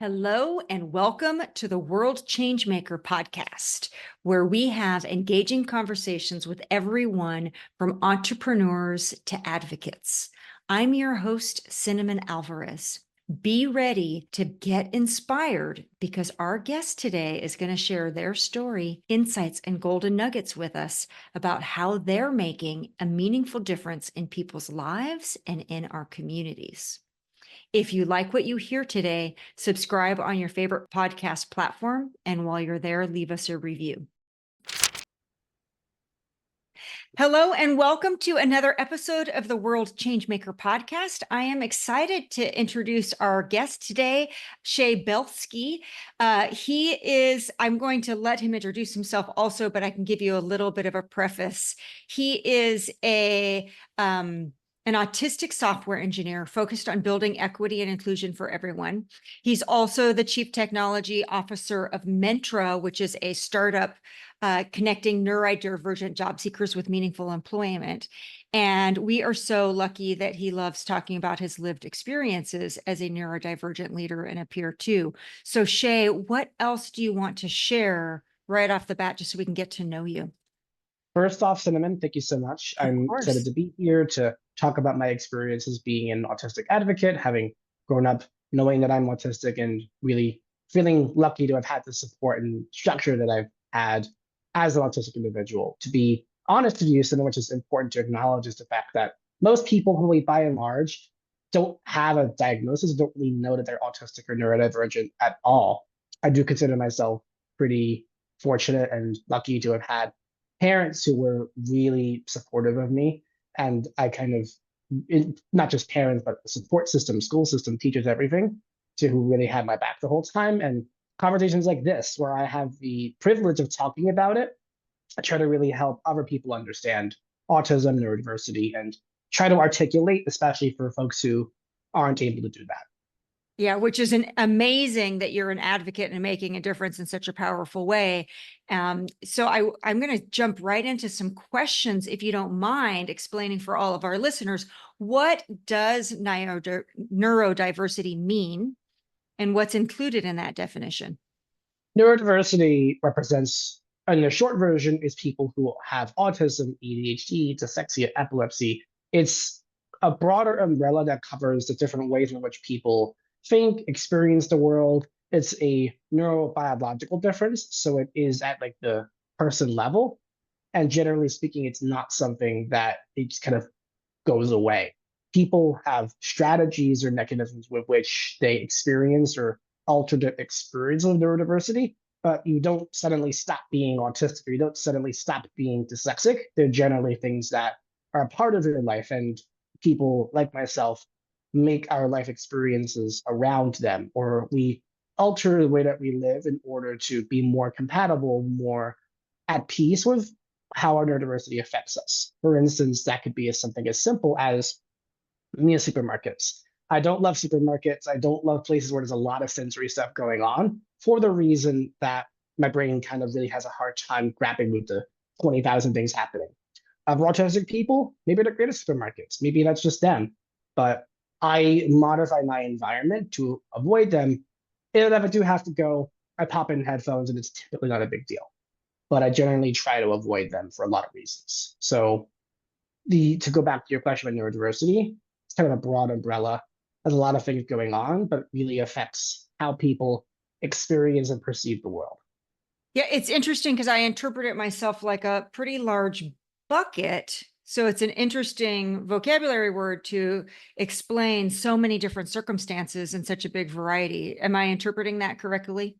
Hello and welcome to the World Changemaker podcast, where we have engaging conversations with everyone from entrepreneurs to advocates. I'm your host, Cinnamon Alvarez. Be ready to get inspired because our guest today is going to share their story, insights, and golden nuggets with us about how they're making a meaningful difference in people's lives and in our communities. If you like what you hear today, subscribe on your favorite podcast platform. And while you're there, leave us a review. Hello, and welcome to another episode of the World Changemaker podcast. I am excited to introduce our guest today, Shea Belsky. I'm going to let him introduce himself also, but I can give you a little bit of a preface. He is an autistic software engineer focused on building equity and inclusion for everyone. He's also the chief technology officer of Mentra, which is a startup connecting neurodivergent job seekers with meaningful employment. And we are so lucky that he loves talking about his lived experiences as a neurodivergent leader and a peer too. So Shea, what else do you want to share right off the bat, just so we can get to know you? First off, Cinnamon, thank you so much. I'm excited to be here to talk about my experiences being an autistic advocate, having grown up knowing that I'm autistic and really feeling lucky to have had the support and structure that I've had as an autistic individual. To be honest with you, something which is important to acknowledge is the fact that most people, probably by and large, don't have a diagnosis, don't really know that they're autistic or neurodivergent at all. I do consider myself pretty fortunate and lucky to have had parents who were really supportive of me. And I kind of, not just parents, but the support system, school system, teachers, everything, to who really had my back the whole time. And conversations like this, where I have the privilege of talking about it, I try to really help other people understand autism, neurodiversity, and try to articulate, especially for folks who aren't able to do that. Yeah, which is amazing that you're an advocate and making a difference in such a powerful way. So I'm going to jump right into some questions, if you don't mind explaining for all of our listeners, what does neurodiversity mean and what's included in that definition? Neurodiversity represents, and the short version is people who have autism, ADHD, dyslexia, epilepsy. It's a broader umbrella that covers the different ways in which people think, experience the world. It's a neurobiological difference, so it is at like the person level. And generally speaking, it's not something that it just kind of goes away. People have strategies or mechanisms with which they experience or alter the experience of neurodiversity, but you don't suddenly stop being autistic or you don't suddenly stop being dyslexic. They're generally things that are a part of your life, and people like myself make our life experiences around them, or we alter the way that we live in order to be more compatible, more at peace with how our neurodiversity affects us. For instance, that could be something as simple as me as supermarkets. I don't love supermarkets. I don't love places where there's a lot of sensory stuff going on for the reason that my brain kind of really has a hard time grappling with the 20,000 things happening. Autistic people, maybe they're great at supermarkets. Maybe that's just them. But I modify my environment to avoid them. And if I do have to go, I pop in headphones and it's typically not a big deal. But I generally try to avoid them for a lot of reasons. So to go back to your question about neurodiversity, it's kind of a broad umbrella. There's a lot of things going on, but it really affects how people experience and perceive the world. Yeah, it's interesting because I interpret it myself like a pretty large bucket. So it's an interesting vocabulary word to explain so many different circumstances and such a big variety. Am I interpreting that correctly?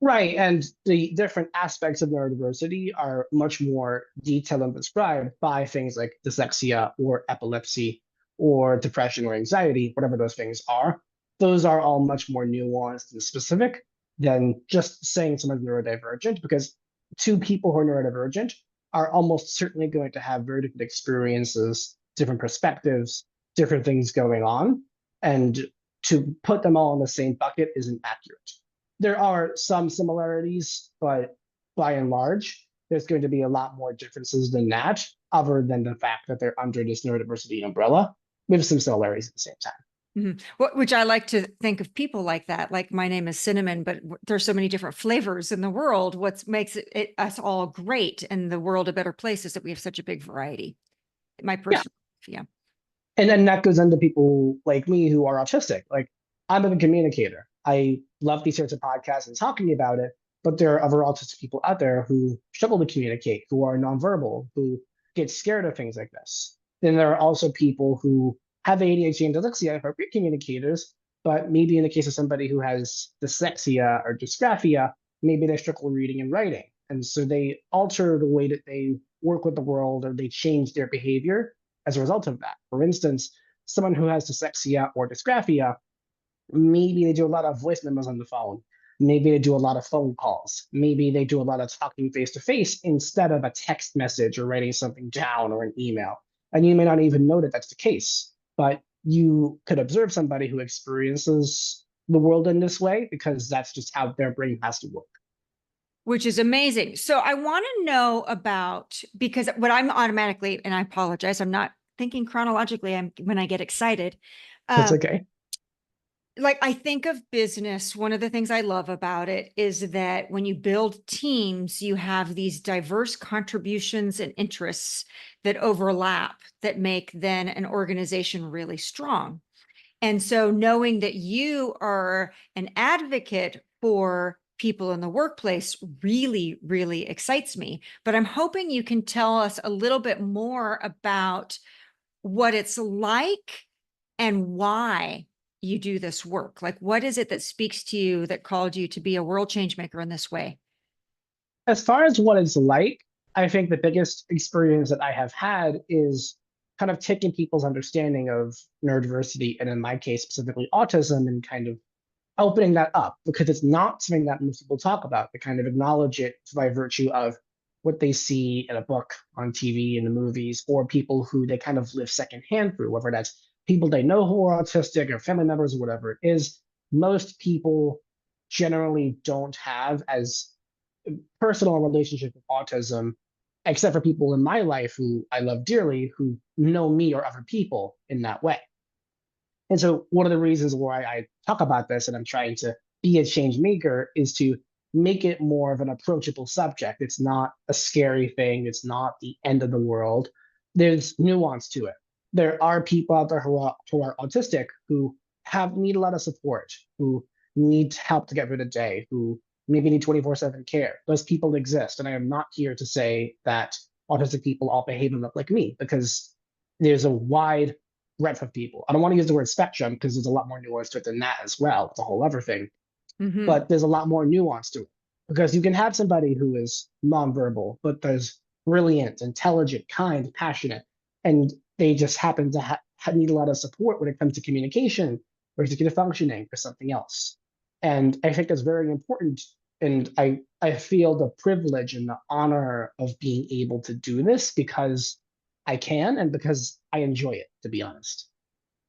Right. And the different aspects of neurodiversity are much more detailed and described by things like dyslexia or epilepsy or depression or anxiety, whatever those things are. Those are all much more nuanced and specific than just saying someone's neurodivergent, because two people who are neurodivergent are almost certainly going to have very different experiences, different perspectives, different things going on. And to put them all in the same bucket isn't accurate. There are some similarities, but by and large, there's going to be a lot more differences than that, other than the fact that they're under this neurodiversity umbrella with some similarities at the same time. Which I like to think of people like that. Like my name is Cinnamon, but there's so many different flavors in the world. What makes us all great and the world a better place is that we have such a big variety. My Yeah. personal, yeah. And then that goes into people like me who are autistic. Like I'm a communicator. I love these sorts of podcasts and talking about it, but there are other autistic people out there who struggle to communicate, who are nonverbal, who get scared of things like this. Then there are also people who have ADHD and dyslexia who are great communicators, but maybe in the case of somebody who has dyslexia or dysgraphia, maybe they struggle reading and writing. And so they alter the way that they work with the world or they change their behavior as a result of that. For instance, someone who has dyslexia or dysgraphia, maybe they do a lot of voice memos on the phone. Maybe they do a lot of phone calls. Maybe they do a lot of talking face to face instead of a text message or writing something down or an email. And you may not even know that that's the case, but you could observe somebody who experiences the world in this way because that's just how their brain has to work. Which is amazing. So I want to know about, because what I'm automatically, and I apologize, I'm not thinking chronologically. When I get excited. That's Um, okay. like I think of business, one of the things I love about it is that when you build teams, you have these diverse contributions and interests that overlap that make then an organization really strong. And so knowing that you are an advocate for people in the workplace really, really excites me. But I'm hoping you can tell us a little bit more about what it's like and why you do this work. Like, what is it that speaks to you that called you to be a world change maker in this way? As far as what it's like, I think the biggest experience that I have had is kind of taking people's understanding of neurodiversity, and in my case, specifically autism, and kind of opening that up because it's not something that most people talk about. They kind of acknowledge it by virtue of what they see in a book, on TV, in the movies, or people who they kind of live secondhand through, whether that's people they know who are autistic or family members or whatever it is. Most people generally don't have as personal relationship with autism, except for people in my life who I love dearly, who know me or other people in that way. And so one of the reasons why I talk about this and I'm trying to be a change maker is to make it more of an approachable subject. It's not a scary thing. It's not the end of the world. There's nuance to it. There are people out there who are autistic who have need a lot of support, who need help to get through the day, who maybe need 24/7 care. Those people exist. And I am not here to say that autistic people all behave and look like me because there's a wide breadth of people. I don't want to use the word spectrum because there's a lot more nuance to it than that as well. It's a whole other thing. Mm-hmm. But there's a lot more nuance to it because you can have somebody who is nonverbal, but there's brilliant, intelligent, kind, passionate, and they just happen to need a lot of support when it comes to communication or executive functioning or something else. And I think that's very important. And I feel the privilege and the honor of being able to do this because I can and because I enjoy it, to be honest.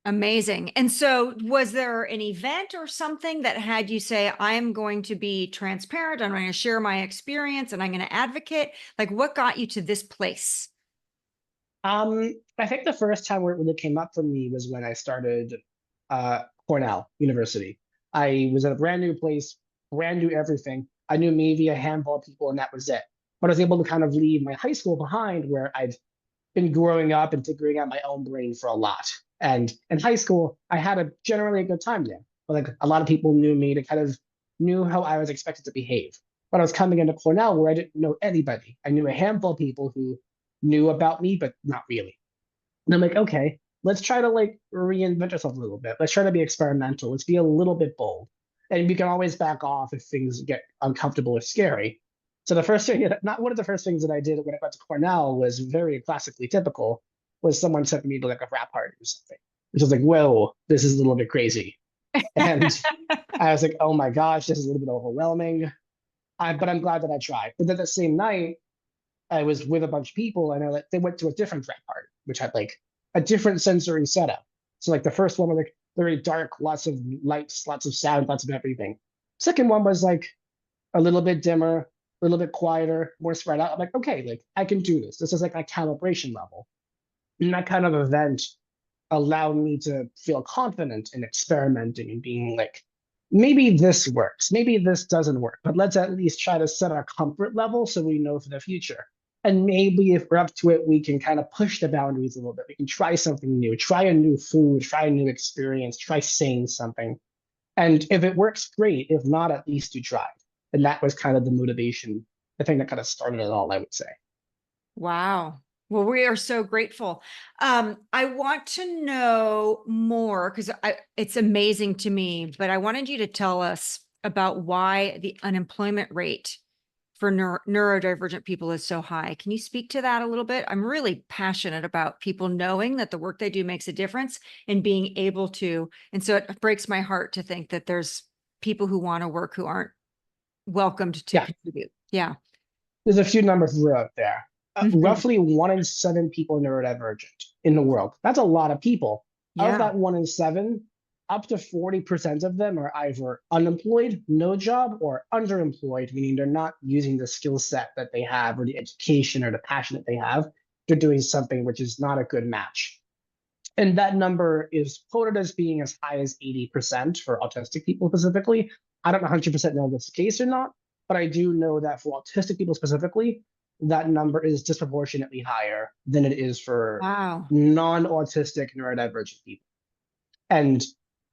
Amazing. And so, was there an event or something that had you say, I'm going to be transparent, I'm going to share my experience, and I'm going to advocate? Like, what got you to this place? I think the first time where it really came up for me was when I started Cornell University. I was at a brand new place, brand new everything. I knew maybe a handful of people, and that was it. But I was able to kind of leave my high school behind, where I'd been growing up and figuring out my own brain for a lot. And in high school, I had a generally a good time there. But like a lot of people knew me, they kind of knew how I was expected to behave. But I was coming into Cornell where I didn't know anybody. I knew a handful of people who knew about me, but not really. And I'm like, okay, let's try to like reinvent ourselves a little bit. Let's try to be experimental. Let's be a little bit bold. And we can always back off if things get uncomfortable or scary. So the first thing, not one of the first things that I did when I got to Cornell was very classically typical, was someone took me to like a rap party or something. Which was like, whoa, this is a little bit crazy. And I was like, oh my gosh, this is a little bit overwhelming. But I'm glad that I tried. But then the same night, I was with a bunch of people and they went to a different rap party, which had like a different sensory setup. So like the first one was like very dark, lots of lights, lots of sound, lots of everything. Second one was like a little bit dimmer, a little bit quieter, more spread out. I'm like, okay, like I can do this. This is like my calibration level. And that kind of event allowed me to feel confident in experimenting and being like, maybe this works, maybe this doesn't work, but let's at least try to set our comfort level so we know for the future. And maybe if we're up to it, we can kind of push the boundaries a little bit. We can try something new, try a new food, try a new experience, try saying something. And if it works, great. If not, at least you tried. And that was kind of the motivation, the thing that kind of started it all, I would say. Wow. Well, we are so grateful. I want to know more because it's amazing to me, but I wanted you to tell us about why the unemployment rate for neurodivergent people is so high. Can you speak to that a little bit? I'm really passionate about people knowing that the work they do makes a difference and being able to. And so it breaks my heart to think that there's people who want to work who aren't welcomed to Yeah, contribute. Yeah. there's a few numbers to throw out there. Mhm. Roughly 1 in 7 people are neurodivergent in the world. That's a lot of people. Of Yeah. that 1 in 7, up to 40% of them are either unemployed, no job, or underemployed, meaning they're not using the skill set that they have or the education or the passion that they have. They're doing something which is not a good match. And that number is quoted as being as high as 80% for autistic people specifically. I don't 100% know if that's the case or not, but I do know that for autistic people specifically, that number is disproportionately higher than it is for Wow. non-autistic neurodivergent people. And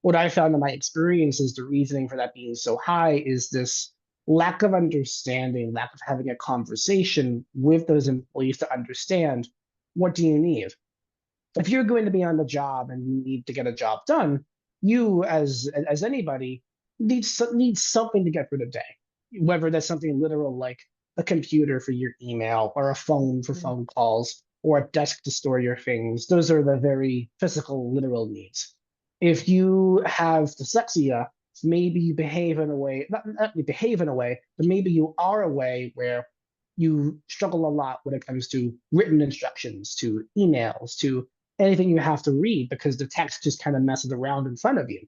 what I found in my experience is the reasoning for that being so high is this lack of understanding, lack of having a conversation with those employees to understand, what do you need? If you're going to be on the job and you need to get a job done, you as anybody needs something to get through the day, whether that's something literal like a computer for your email or a phone for Mhm. phone calls or a desk to store your things. Those are the very physical, literal needs. If you have dyslexia, maybe you behave in a way, not you behave in a way, but maybe you are a way where you struggle a lot when it comes to written instructions, to emails, to anything you have to read because the text just kind of messes around in front of you.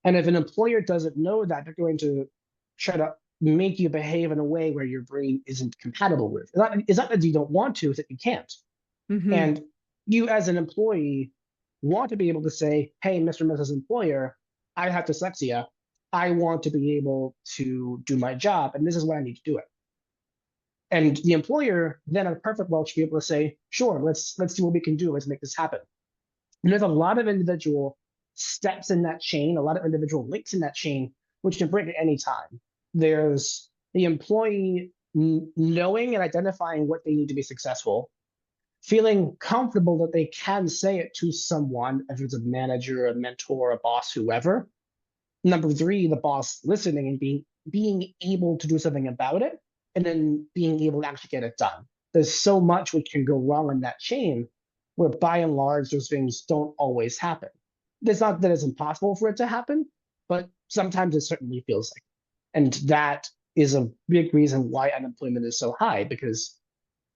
And if an employer doesn't know that, they're going to try to make you behave in a way where your brain isn't compatible with. It's not that you don't want to, it's that you can't. Mhm. And you, as an employee, want to be able to say, hey, Mr. and Mrs. Employer, I have dyslexia. I want to be able to do my job, and this is what I need to do it. And the employer then, in a perfect world, should be able to say, sure, let's see what we can do. Let's make this happen. And there's a lot of individual steps in that chain, a lot of individual links in that chain, which can break at any time. There's the employee knowing and identifying what they need to be successful, feeling comfortable that they can say it to someone, if it's a manager, a mentor, a boss, whoever. Number three, the boss listening and being able to do something about it, and then being able to actually get it done. There's so much which can go wrong in that chain, where by and large those things don't always happen. It's not that it's impossible for it to happen, but sometimes it certainly feels like. And that is a big reason why unemployment is so high, because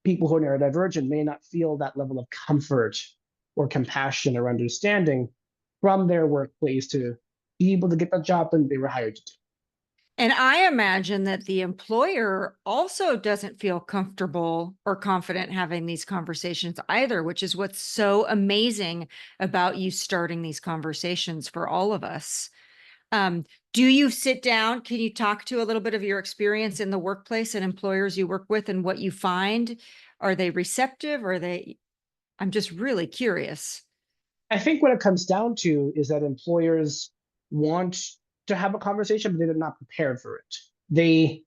people who are neurodivergent may not feel that level of comfort or compassion or understanding from their workplace to be able to get the job that they were hired to do. And I imagine that the employer also doesn't feel comfortable or confident having these conversations either, which is what's so amazing about you starting these conversations for all of us. Um, do you sit down? Can you talk to a little bit of your experience in the workplace and employers you work with and what you find? Are they receptive? Are they? I'm just really curious. I think what it comes down to is that employers want to have a conversation, but they're not prepared for it. They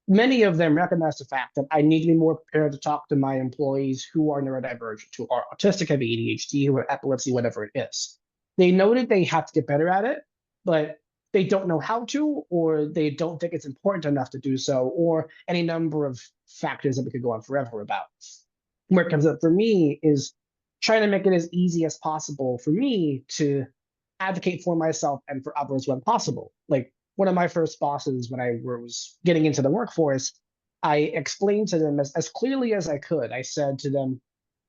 Many of them recognize the fact that I need to be more prepared to talk to my employees who are neurodivergent, who are autistic, have ADHD, who have epilepsy, whatever it is. They know that they have to get better at it, but they don't know how to, or they don't think it's important enough to do so, or any number of factors that we could go on forever about. Where it comes up for me is trying to make it as easy as possible for me to advocate for myself and for others when possible. Like one of my first bosses when I was getting into the workforce, I explained to them as clearly as I could. I said to them,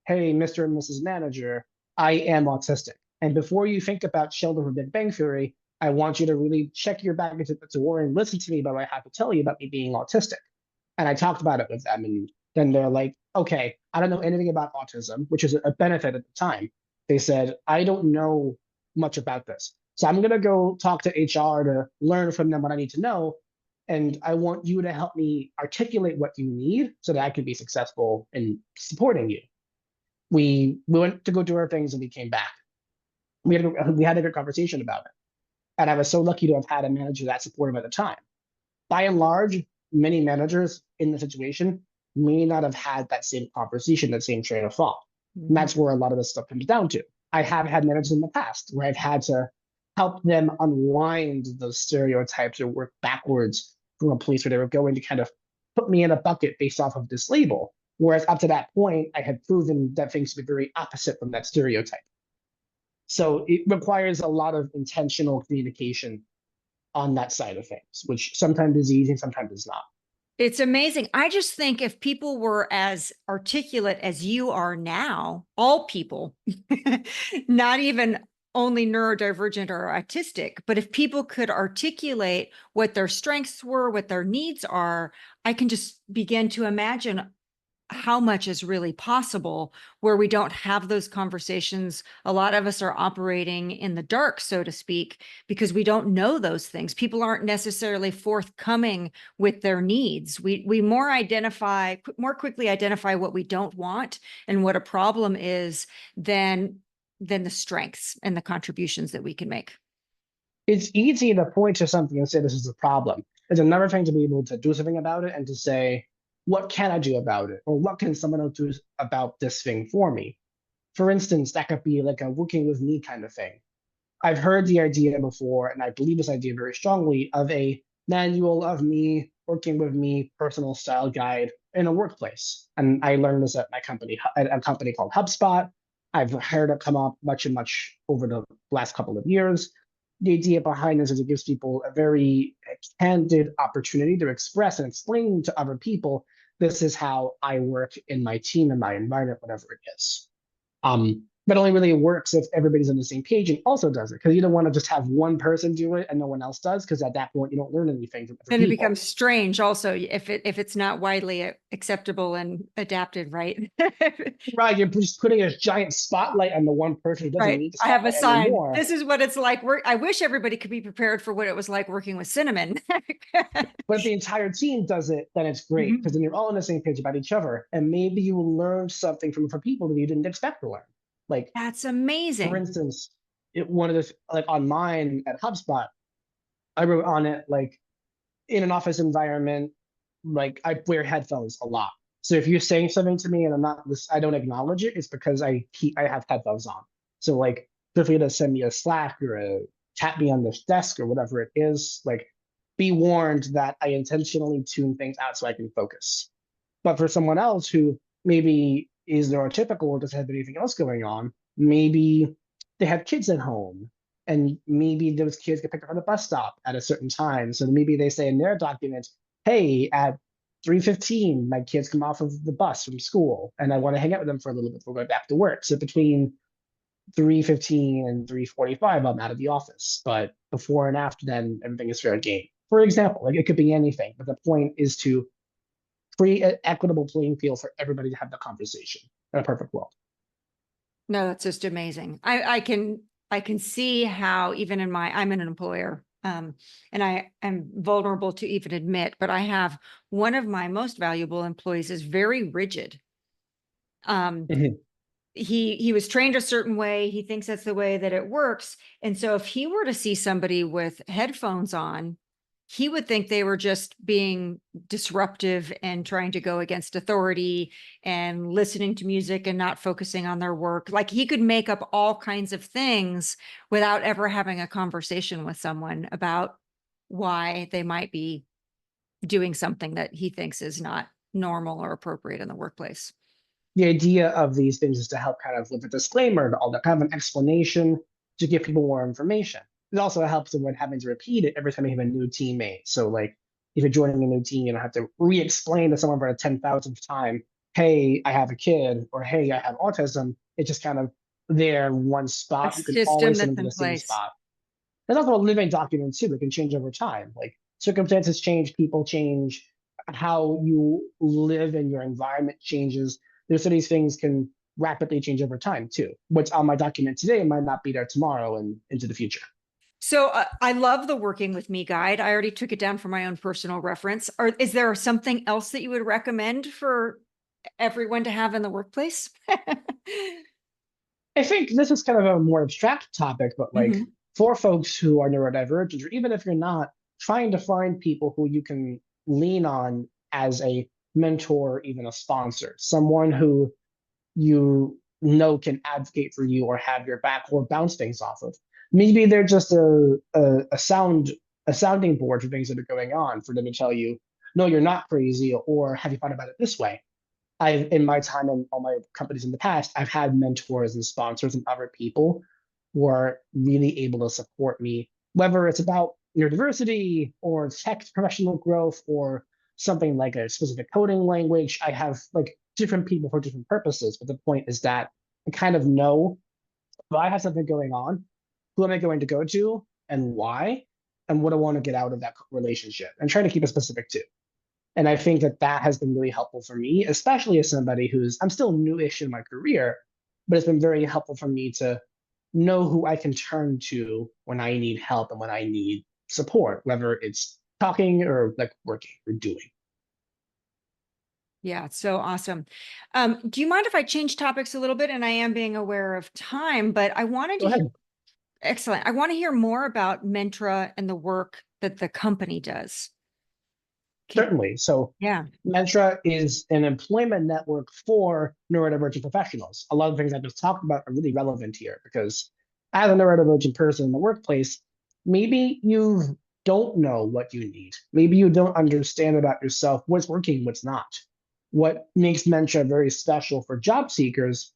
hey, Mr. and Mrs. Manager, I am autistic. And before you think about Sheldon from Big Bang Theory, I want you to really check your bag at the door and listen to me about what I have to tell you about me being autistic. And I talked about it with them. And then they're like, okay, I don't know anything about autism, which is a benefit at the time. They said, I don't know much about this. So I'm going to go talk to HR to learn from them what I need to know. And I want you to help me articulate what you need so that I can be successful in supporting you. We went to go do our things and we came back. We had a good conversation about it. And I was so lucky to have had a manager that supportive at the time. By and large, many managers in the situation may not have had that same conversation, that same train of thought. And that's where a lot of this stuff comes down to. I have had managers in the past where I've had to help them unwind those stereotypes or work backwards from a place where they were going to kind of put me in a bucket based off of this label. Whereas up to that point, I had proven that things to be very opposite from that stereotype. So it requires a lot of intentional communication on that side of things, which sometimes is easy and sometimes is not. It's amazing. I just think if people were as articulate as you are now, all people, not even only neurodivergent or autistic, but if people could articulate what their strengths were, what their needs are, I can just begin to imagine how much is really possible where we don't have those conversations. A lot of us are operating in the dark, so to speak, because we don't know those things. People aren't necessarily forthcoming with their needs. We more quickly identify what we don't want and what a problem is than the strengths and the contributions that we can make. It's easy to point to something and say this is a problem. It's another thing to be able to do something about it and to say, what can I do about it? Or what can someone else do about this thing for me? For instance, that could be like a working with me kind of thing. I've heard the idea before, and I believe this idea very strongly, of a manual of me working with me personal style guide in a workplace. And I learned this at my company, at a company called HubSpot. I've heard it come up much and much over the last couple of years. The idea behind this is it gives people a very candid opportunity to express and explain to other people, this is how I work in my team, in my environment, whatever it is. But only really works if everybody's on the same page and also does it, because you don't want to just have one person do it and no one else does, because at that point you don't learn anything from other Then it people. becomes strange also if it's not widely acceptable and adapted, right? Right, you're just putting a giant spotlight on the one person who doesn't Right. need the I have a spotlight sign. anymore. This is what it's like. I wish everybody could be prepared for what it was like working with cinnamon. But if the entire team does it, then it's great, because then you're all on the same page about each other, and maybe you will learn something from people that you didn't expect to learn. Like, That's for amazing. instance, one of the like on mine at HubSpot, I wrote on it like, in an office environment, like I wear headphones a lot. So if you're saying something to me and I don't acknowledge it, it's because I have headphones on. So like, feel free to send me a Slack or tap me on the desk or whatever it is. Like, be warned that I intentionally tune things out so I can focus. But for someone else who maybe is neurotypical or doesn't have anything else going on, maybe they have kids at home and maybe those kids get picked up on a bus stop at a certain time. So maybe they say in their document, hey, at 3:15, my kids come off of the bus from school and I want to hang out with them for a little bit before going back to work. So between 3:15 and 3:45, I'm out of the office. But before and after then, everything is fair game. For example, like it could be anything, but the point is to create an equitable playing field for everybody to have the conversation in a perfect world. No, that's just amazing. I can see how even I'm an employer, and I am vulnerable to even admit, but I have one of my most valuable employees is very rigid. Mhm. He was trained a certain way. He thinks that's the way that it works. And so if he were to see somebody with headphones on, he would think they were just being disruptive and trying to go against authority and listening to music and not focusing on their work. Like he could make up all kinds of things without ever having a conversation with someone about why they might be doing something that he thinks is not normal or appropriate in the workplace. The idea of these things is to help kind of with a disclaimer, all the kind of an explanation to give people more information. It also helps avoid having to repeat it every time you have a new teammate. So like if you're joining a new team, you don't have to re-explain to someone for the 10,000th time, hey, I have a kid, or hey, I have autism. It's just kind of there in one A spot. You can system always send that's them to in the same place. spot. There's also a living document too that can change over time. Like circumstances change, people change, how you live and your environment changes. There's so these things can rapidly change over time too. What's on my document today might not be there tomorrow and into the future. So I love the working with me guide. I already took it down for my own personal reference. Or is there something else that you would recommend for everyone to have in the workplace? I think this is kind of a more abstract topic, but like Mhm. for folks who are neurodivergent, or even if you're not, trying to find people who you can lean on as a mentor, even a sponsor, someone who you know can advocate for you or have your back or bounce things off of. Maybe they're just a sounding board for things that are going on for them to tell you, no, you're not crazy, or have you thought about it this way? I've in my time in all my companies in the past, I've had mentors and sponsors and other people who are really able to support me, whether it's about neurodiversity or tech professional growth or something like a specific coding language. I have like different people for different purposes. But the point is that I kind of know if I have something going on, who am I going to go to and why, and what I want to get out of that relationship, and try to keep it specific too. And I think that that has been really helpful for me, especially as somebody I'm still newish in my career, but it's been very helpful for me to know who I can turn to when I need help and when I need support, whether it's talking or like working or doing. Yeah, it's so awesome. Do you mind if I change topics a little bit? And I am being aware of time, but I wanted Go to hear, ahead. excellent. I want to hear more about Mentra and the work that the company does. Can, Certainly. So yeah. Mentra is an employment network for neurodivergent professionals. A lot of things I just talked about are really relevant here because as a neurodivergent person in the workplace, maybe you don't know what you need. Maybe you don't understand about yourself, what's working, what's not. What makes Mentra very special for job seekers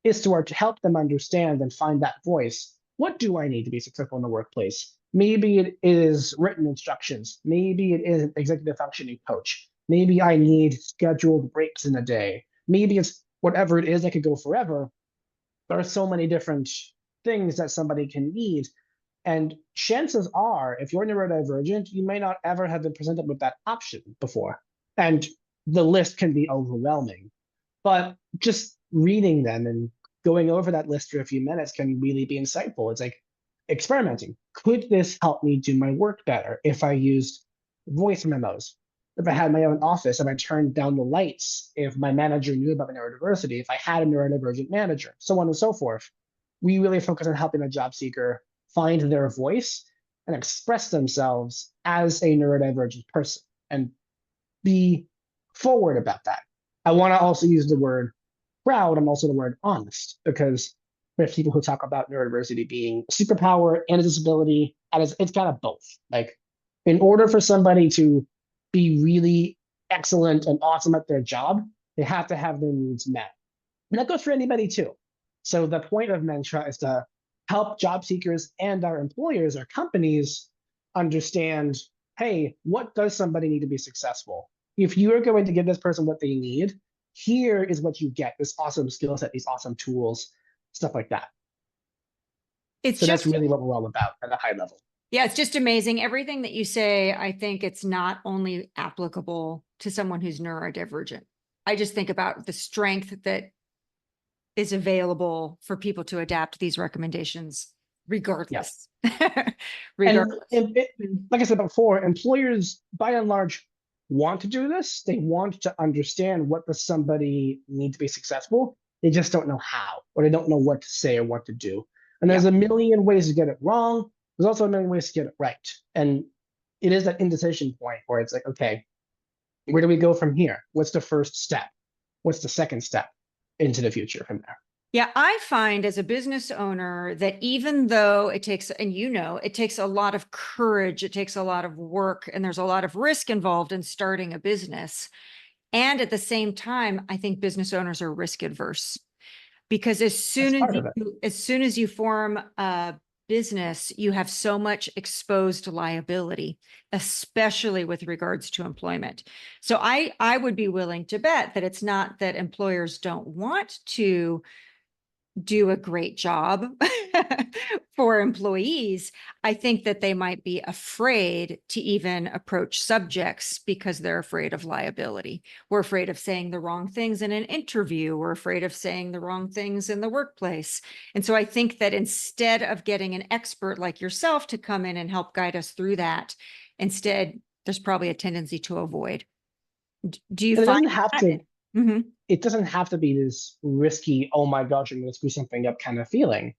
is to help them understand and find that voice. What do I need to be successful in the workplace? Maybe it is written instructions. Maybe it is an executive functioning coach. Maybe I need scheduled breaks in a day. Maybe it's whatever it is that could go forever. There are so many different things that somebody can need. And chances are, if you're neurodivergent, you may not ever have been presented with that option before. And the list can be overwhelming. But just reading them and going over that list for a few minutes can really be insightful. It's like experimenting. Could this help me do my work better if I used voice memos? If I had my own office, if I turned down the lights, if my manager knew about my neurodiversity, if I had a neurodivergent manager, so on and so forth. We really focus on helping a job seeker find their voice and express themselves as a neurodivergent person and be forward about that. I want to also use the word proud and also the word honest because there's people who talk about neurodiversity being a superpower and a disability, and it's kind of both. Like, in order for somebody to be really excellent and awesome at their job, they have to have their needs met. And that goes for anybody too. So the point of Mentra is to help job seekers and our employers, our companies understand, hey, what does somebody need to be successful? If you are going to give this person what they need, here is what you get, this awesome skill set, these awesome tools, stuff like that. It's So that's just, really what we're all about at a high level. yeah, it's just amazing. Everything that you say, I think it's not only applicable to someone who's neurodivergent. I just think about the strength that is available for people to adapt these recommendations Yeah. regardless. And, Regardless. like I said before, employers by and large want to do this. They want to understand what does somebody need to be successful. They just don't know how, or they don't know what to say or what to do. And Yeah. there's a million ways to get it wrong. There's also a million ways to get it right. And it is that indecision point where it's like, okay, where do we go from here? What's the first step? What's the second step into the future from there? Yeah, I find as a business owner that even though it takes, and you know, it takes a lot of courage, it takes a lot of work, and there's a lot of risk involved in starting a business. And at the same time, I think business owners are risk adverse because That's part of it. as soon as you form a business, you have so much exposed liability, especially with regards to employment. So I would be willing to bet that it's not that employers don't want to do a great job for employees, I think that they might be afraid to even approach subjects because they're afraid of liability. We're afraid of saying the wrong things in an interview. We're afraid of saying the wrong things in the workplace. And so I think that instead of getting an expert like yourself to come in and help guide us through that, instead, there's probably a tendency to avoid. Do you And find that? Mhm. it doesn't have to be this risky, oh my gosh, I'm going to screw something up kind of feeling.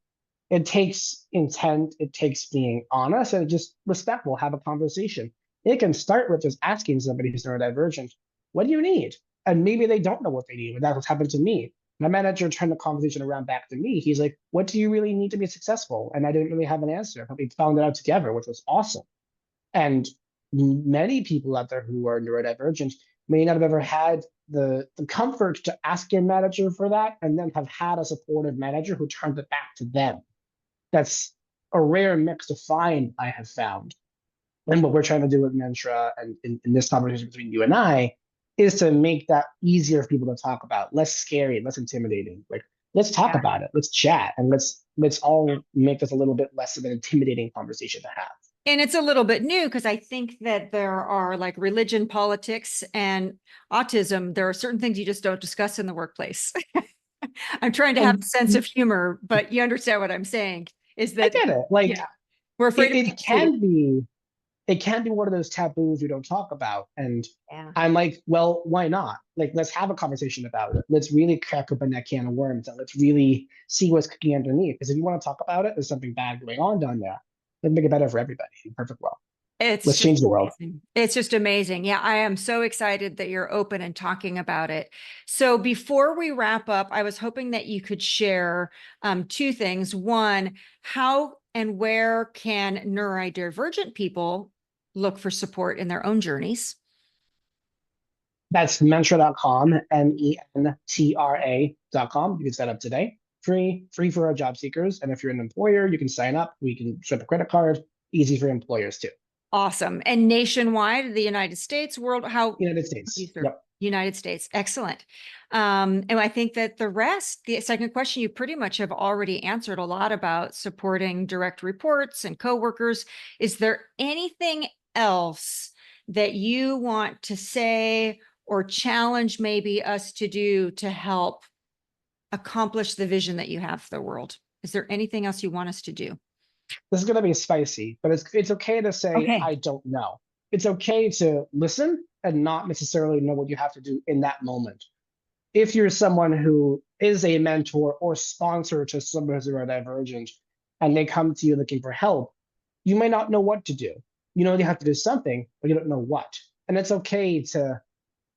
It takes intent, it takes being honest, and just respectful, have a conversation. It can start with just asking somebody who's neurodivergent, what do you need? And maybe they don't know what they need. And that's what's happened to me. My manager turned the conversation around back to me. He's like, what do you really need to be successful? And I didn't really have an answer. But we found it out together, which was awesome. And many people out there who are neurodivergent may not have ever had the comfort to ask their manager for that and then have had a supportive manager who turned it back to them. That's a rare mix to find, I have found. And what we're trying to do with Mentra and in this conversation between you and I is to make that easier for people to talk about, less scary, less intimidating. Like, let's talk Yeah. about it, let's chat, and let's all make this a little bit less of an intimidating conversation to have. And it's a little bit new because I think that there are like religion, politics, and autism. There are certain things you just don't discuss in the workplace. I'm trying to have a And sense of humor, but you understand what I'm saying is I that, get it. Like yeah, we're afraid it, of being it sued. can be it can be one of those taboos we don't talk about. And Yeah. I'm like, well, why not? Like, let's have a conversation about it. Let's really crack open that can of worms and let's really see what's cooking underneath. Because if you want to talk about it, there's something bad going on down there. Let's make it better for everybody in perfect world. It's Let's just change the world. amazing. It's just amazing. Yeah, I am so excited that you're open and talking about it. So before we wrap up, I was hoping that you could share two things. One, how and where can neurodivergent people look for support in their own journeys? That's mentra.com, mentra.com. You can sign up today. Free for our job seekers. And if you're an employer, you can sign up. We can swipe a credit card. Easy for employers too. Awesome. And nationwide, the United States, world, how United do you States. serve? Yep. United States. Excellent. And I think that the rest, the second question, you pretty much have already answered a lot about supporting direct reports and coworkers. Is there anything else that you want to say or challenge maybe us to do to help accomplish the vision that you have for the world? Is there anything else you want us to do? This is going to be spicy, but it's okay to say Okay. I don't know. It's okay to listen and not necessarily know what you have to do in that moment. If you're someone who is a mentor or sponsor to someone who's neurodivergent and they come to you looking for help, you may not know what to do. You know you have to do something, but you don't know what. And it's okay to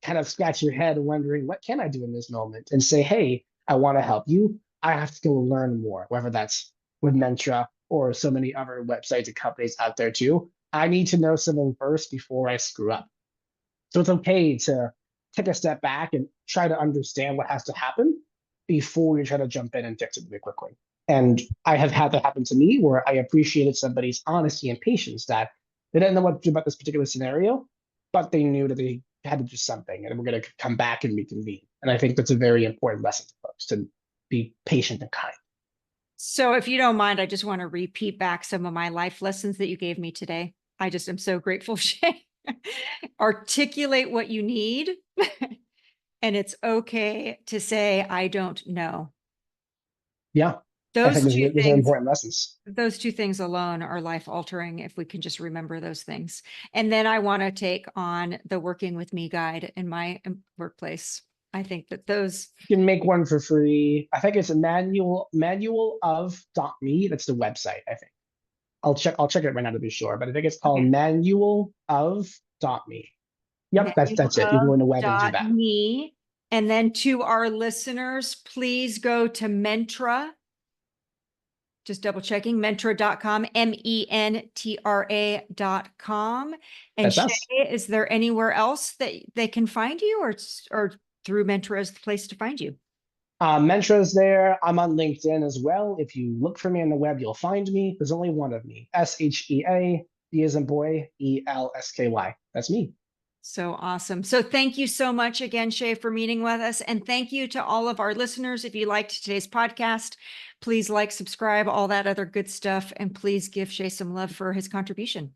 kind of scratch your head wondering, what can I do in this moment? And say, hey, I want to help you. I have to go learn more, whether that's with Mentra or so many other websites and companies out there too. I need to know something first before I screw up. So it's okay to take a step back and try to understand what has to happen before you try to jump in and fix it really quickly. And I have had that happen to me where I appreciated somebody's honesty and patience that they didn't know what to do about this particular scenario, but they knew that they had to do something and we're going to come back and reconvene. And I think that's a very important lesson to folks to be patient and kind. So if you don't mind, I just want to repeat back some of my life lessons that you gave me today. I just am so grateful, Shay. Articulate what you need. And it's okay to say, I don't know. Yeah, I Those think two those are things, important lessons. those two things alone are life altering if we can just remember those things. And then I want to take on the working with me guide in my workplace. I think that those, You can make one for free. I think it's a manual of .me. That's the website, I think. I'll check it right now to be sure, but I think it's called okay, manual of .me. Yep, manual that's it. You can go of on the web and do dot that. me. And then to our listeners, please go to Mentra, just double checking, mentra.com, mentra.com. And That's Shay, us. is there anywhere else that they can find you or through Mentra is the place to find you? Mentra's there. I'm on LinkedIn as well. If you look for me on the web, you'll find me. There's only one of me. SHEA, B as in boy, ELSKY. That's me. So awesome. So thank you so much again, Shea, for meeting with us. And thank you to all of our listeners. If you liked today's podcast, please like, subscribe, all that other good stuff. And please give Shea some love for his contribution.